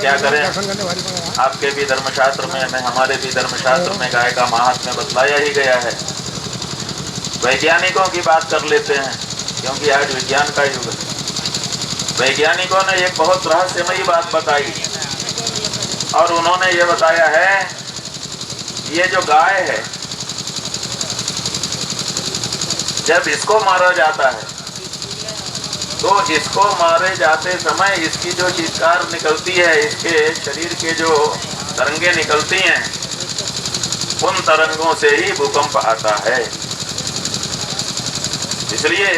क्या करें, आपके भी धर्मशास्त्र में हमारे भी धर्मशास्त्र में गाय का महात्म्य बतलाया ही गया है। वैज्ञानिकों की बात कर लेते हैं, क्योंकि आज विज्ञान का युग है। वैज्ञानिकों ने एक बहुत रहस्यमयी बात बताई, और उन्होंने ये बताया है, ये जो गाय है, जब इसको मारा जाता है तो इसको मारे जाते समय इसकी जो चित्कार निकलती है, इसके शरीर के जो तरंगे निकलती हैं, उन तरंगों से ही भूकंप आता है। इसलिए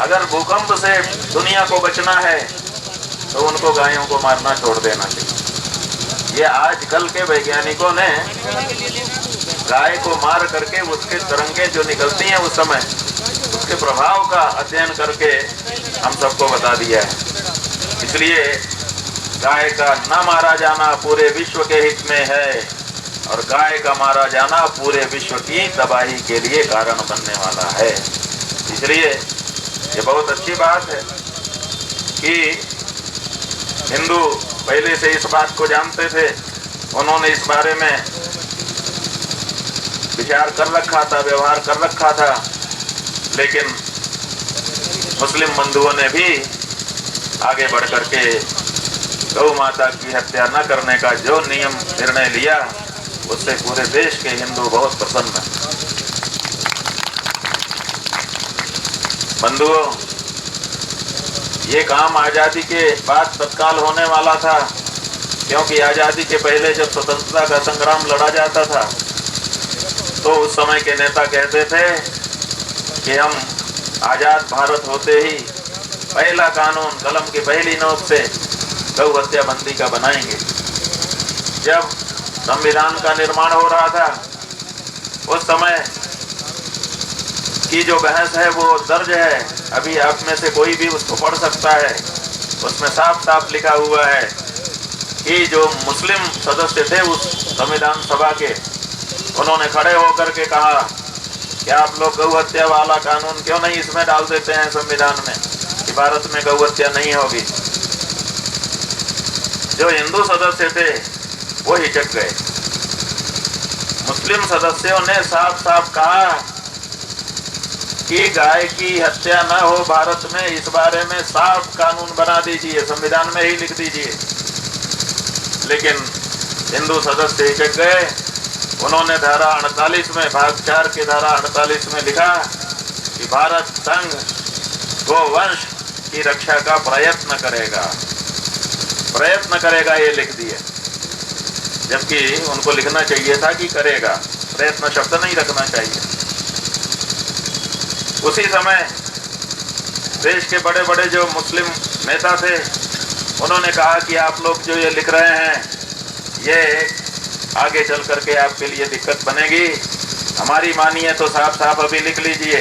अगर भूकंप से दुनिया को बचना है तो उनको गायों को मारना छोड़ देना चाहिए। ये आजकल के वैज्ञानिकों ने गाय को मार करके उसके तरंगे जो निकलती हैं उस समय उसके प्रभाव का अध्ययन करके हम सबको बता दिया है। इसलिए गाय का न मारा जाना पूरे विश्व के हित में है, और गाय का मारा जाना पूरे विश्व की तबाही के लिए कारण बनने वाला है। इसलिए ये बहुत अच्छी बात है कि हिंदू पहले से इस बात को जानते थे, उन्होंने इस बारे में विचार कर रखा था, व्यवहार कर रखा था। लेकिन मुस्लिम बंधुओं ने भी आगे बढ़ करके गौ माता की हत्या न करने का जो नियम निर्णय लिया, उससे पूरे देश के हिंदू बहुत प्रसन्न हैं। बंधुओं, ये काम आजादी के बाद तत्काल होने वाला था, क्योंकि आजादी के पहले जब स्वतंत्रता का संग्राम लड़ा जाता था तो उस समय के नेता कहते थे कि हम आजाद भारत होते ही पहला कानून कलम की पहली नोक से गौ हत्या बंदी का बनाएंगे। जब संविधान का निर्माण हो रहा था उस समय की जो बहस है वो दर्ज है, अभी आप में से कोई भी उसको पढ़ सकता है। उसमें साफ साफ लिखा हुआ है कि जो मुस्लिम सदस्य थे उस संविधान सभा के, उन्होंने खड़े होकर के कहा कि आप लोग गौ हत्या वाला कानून क्यों नहीं इसमें डाल देते हैं संविधान में कि भारत में गौ हत्या नहीं होगी। जो हिंदू सदस्य थे वो हिचक गए। मुस्लिम सदस्यों ने साफ साफ कहा कि गाय की हत्या न हो भारत में, इस बारे में साफ कानून बना दीजिए, संविधान में ही लिख दीजिए। लेकिन हिंदू सदस्य हिचक गए। उन्होंने धारा 48 में, भाग 4 के धारा 48 में लिखा कि भारत संघ गोवंश की रक्षा का प्रयत्न करेगा, ये लिख दिए। जबकि उनको लिखना चाहिए था कि करेगा, प्रयत्न शब्द नहीं रखना चाहिए। उसी समय देश के बड़े बड़े जो मुस्लिम नेता थे उन्होंने कहा कि आप लोग जो ये लिख रहे हैं ये आगे चल करके आपके लिए दिक्कत बनेगी, हमारी मानिए तो साफ साफ अभी लिख लीजिए।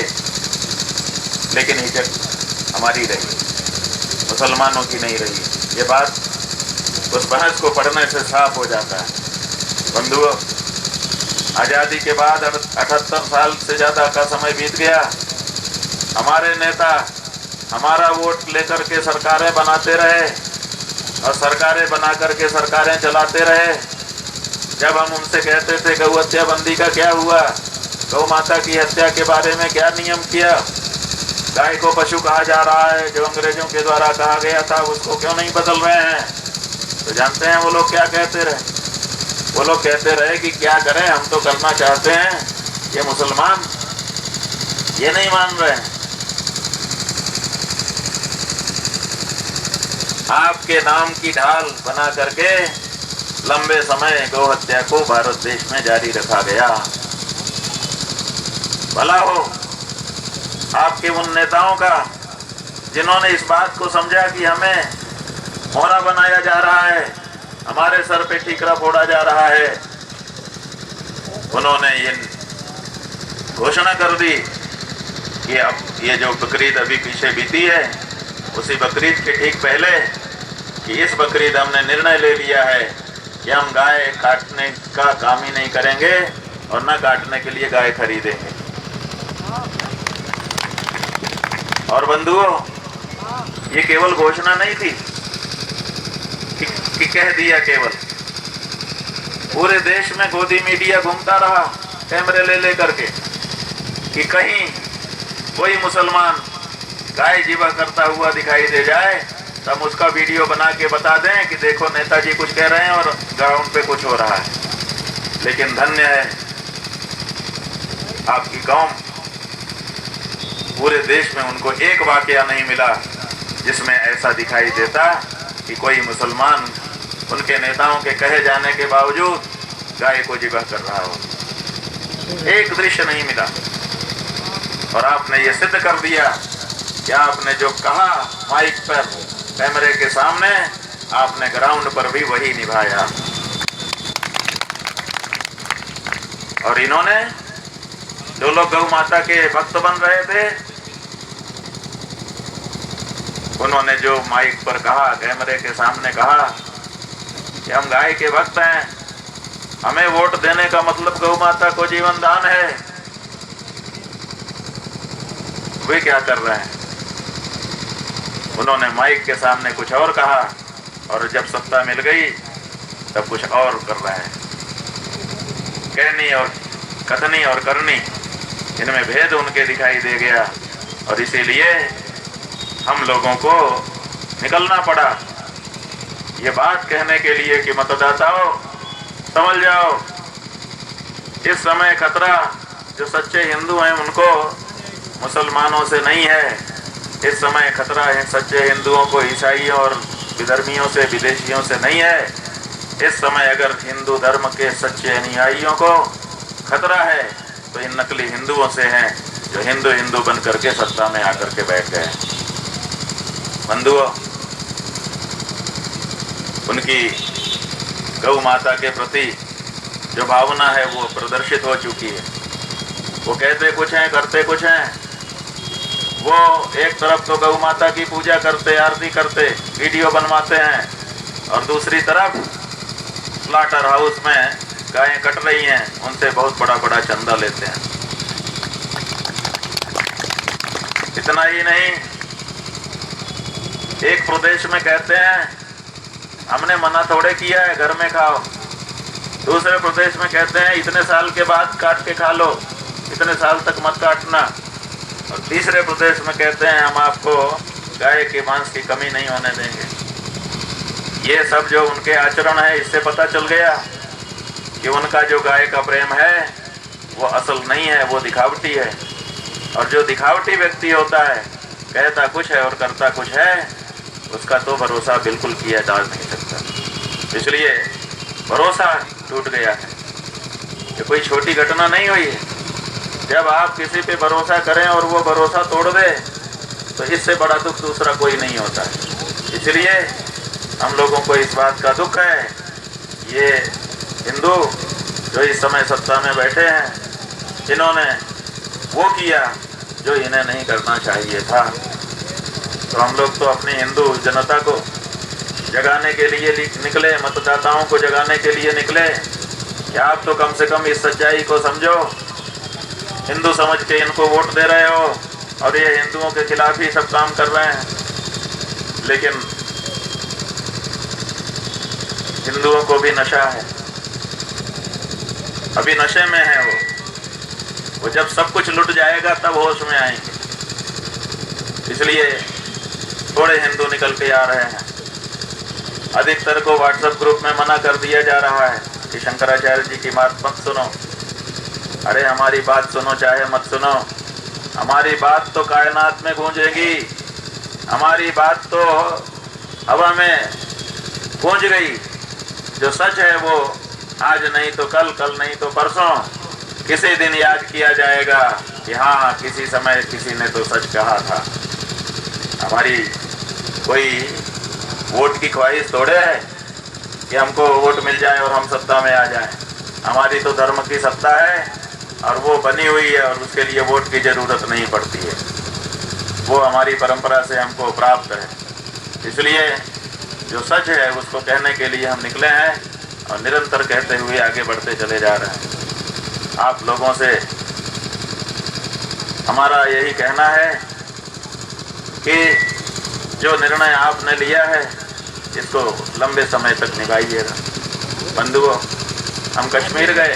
लेकिन हिचक हमारी रही, मुसलमानों की नहीं रही। ये बात उस बहस को पढ़ने से साफ हो जाता है। बंधुओं, आजादी के बाद 78 साल से ज्यादा का समय बीत गया। हमारे नेता हमारा वोट लेकर के सरकारें बनाते रहे और सरकारें बना करके सरकारें चलाते रहे। जब हम उनसे कहते थे गौ हत्या बंदी का क्या हुआ, गौ माता की हत्या के बारे में क्या नियम किया, गाय को पशु कहा जा रहा है जो अंग्रेजों के द्वारा कहा गया था, उसको क्यों नहीं बदल रहे हैं, तो जानते हैं वो लोग क्या कहते रहे? वो लोग कहते रहे कि क्या करें, हम तो करना चाहते हैं, ये मुसलमान ये नहीं मान रहे हैं। आपके नाम की ढाल बना करके लंबे समय गौ हत्या को भारत देश में जारी रखा गया। भला हो आपके उन नेताओं का जिन्होंने इस बात को समझा कि हमें मोहरा बनाया जा रहा है, हमारे सर पे ठीकरा फोड़ा जा रहा है। उन्होंने ये घोषणा कर दी कि अब ये जो बकरीद अभी पीछे बीती है, उसी बकरीद के ठीक पहले कि इस बकरीद हमने निर्णय ले लिया है कि हम गाय काटने का काम ही नहीं करेंगे और न काटने के लिए गाय खरीदेंगे। और बंधुओं, ये केवल घोषणा नहीं थी, कह दिया केवल। पूरे देश में गोदी मीडिया घूमता रहा कैमरे ले ले करके कि कहीं कोई मुसलमान गाय ज़िबा करता हुआ दिखाई दे जाए तब उसका वीडियो बना के बता दें कि देखो नेताजी कुछ कह रहे हैं और ग्राउंड पे कुछ हो रहा है। लेकिन धन्य है आपकी कौम, पूरे देश में उनको एक वाकया नहीं मिला जिसमें ऐसा दिखाई देता कि कोई मुसलमान उनके नेताओं के कहे जाने के बावजूद गाय को ज़िबा कर रहा हो। एक दृश्य नहीं मिला। और आपने ये सिद्ध कर दिया कि आपने जो कहा माइक पर कैमरे के सामने, आपने ग्राउंड पर भी वही निभाया। और इन्होंने जो लोग गौ माता के भक्त बन रहे थे, उन्होंने जो माइक पर कहा, कैमरे के सामने कहा कि हम गाय के भक्त हैं, हमें वोट देने का मतलब गौ माता को जीवन दान है, वे क्या कर रहे हैं? उन्होंने माइक के सामने कुछ और कहा और जब सत्ता मिल गई तब कुछ और कर रहे हैं। कहनी और कथनी और करनी, इनमें भेद उनके दिखाई दे गया और इसीलिए हम लोगों को निकलना पड़ा ये बात कहने के लिए कि मतदाताओं समझ जाओ, इस समय खतरा जो सच्चे हिंदू हैं उनको मुसलमानों से नहीं है। इस समय खतरा है सच्चे हिंदुओं को ईसाइयों और विधर्मियों से, विदेशियों से नहीं है। इस समय अगर हिंदू धर्म के सच्चे अनुयायियों को खतरा है तो इन नकली हिंदुओं से हैं जो हिंदू बन करके सत्ता में आकर के बैठ गए। बंधुओं, उनकी गौ माता के प्रति जो भावना है वो प्रदर्शित हो चुकी है। वो कहते कुछ हैं, करते कुछ हैं। वो एक तरफ तो गौ माता की पूजा करते, आरती करते, वीडियो बनवाते हैं और दूसरी तरफ स्लॉटर हाउस में गायें कट रही हैं, उनसे बहुत बड़ा चंदा लेते हैं। इतना ही नहीं, एक प्रदेश में कहते हैं हमने मना थोड़े किया है, घर में खाओ। दूसरे प्रदेश में कहते हैं इतने साल के बाद काट के खा लो, इतने साल तक मत काटना। और तीसरे प्रदेश में कहते हैं हम आपको गाय के मांस की कमी नहीं होने देंगे। ये सब जो उनके आचरण है, इससे पता चल गया कि उनका जो गाय का प्रेम है वो असल नहीं है, वो दिखावटी है। और जो दिखावटी व्यक्ति होता है, कहता कुछ है और करता कुछ है, उसका तो भरोसा बिल्कुल किया जा नहीं सकता। इसलिए भरोसा टूट गया है। ये कोई छोटी घटना नहीं हुई है। जब आप किसी पे भरोसा करें और वो भरोसा तोड़ दे तो इससे बड़ा दुख दूसरा कोई नहीं होता है। इसलिए हम लोगों को इस बात का दुख है, ये हिंदू जो इस समय सत्ता में बैठे हैं, इन्होंने वो किया जो इन्हें नहीं करना चाहिए था। तो हम लोग तो अपनी हिंदू जनता को जगाने के लिए निकले, मतदाताओं को जगाने के लिए निकले कि आप तो कम से कम इस सच्चाई को समझो। हिंदू समझ के इनको वोट दे रहे हो और ये हिंदुओं के खिलाफ ही सब काम कर रहे हैं। लेकिन हिंदुओं को भी नशा है, अभी नशे में है वो जब सब कुछ लुट जाएगा तब होश में आएंगे। इसलिए थोड़े हिंदू निकल के आ रहे हैं। अधिकतर को व्हाट्सएप ग्रुप में मना कर दिया जा रहा है कि शंकराचार्य जी की बात मत सुनो। अरे हमारी बात सुनो चाहे मत सुनो, हमारी बात तो कायनात में गूंजेगी, हमारी बात तो हवा में गूंज गई। जो सच है वो आज नहीं तो कल, कल नहीं तो परसों, किसी दिन याद किया जाएगा कि हाँ किसी समय किसी ने तो सच कहा था। हमारी कोई वोट की ख्वाहिश थोड़े है कि हमको वोट मिल जाए और हम सत्ता में आ जाएं। हमारी तो धर्म की सत्ता है और वो बनी हुई है और उसके लिए वोट की जरूरत नहीं पड़ती है। वो हमारी परंपरा से हमको प्राप्त है। इसलिए जो सच है उसको कहने के लिए हम निकले हैं और निरंतर कहते हुए आगे बढ़ते चले जा रहे हैं। आप लोगों से हमारा यही कहना है कि जो निर्णय आपने लिया है इसको लंबे समय तक निभाइएगा। बंधुओं, हम कश्मीर गए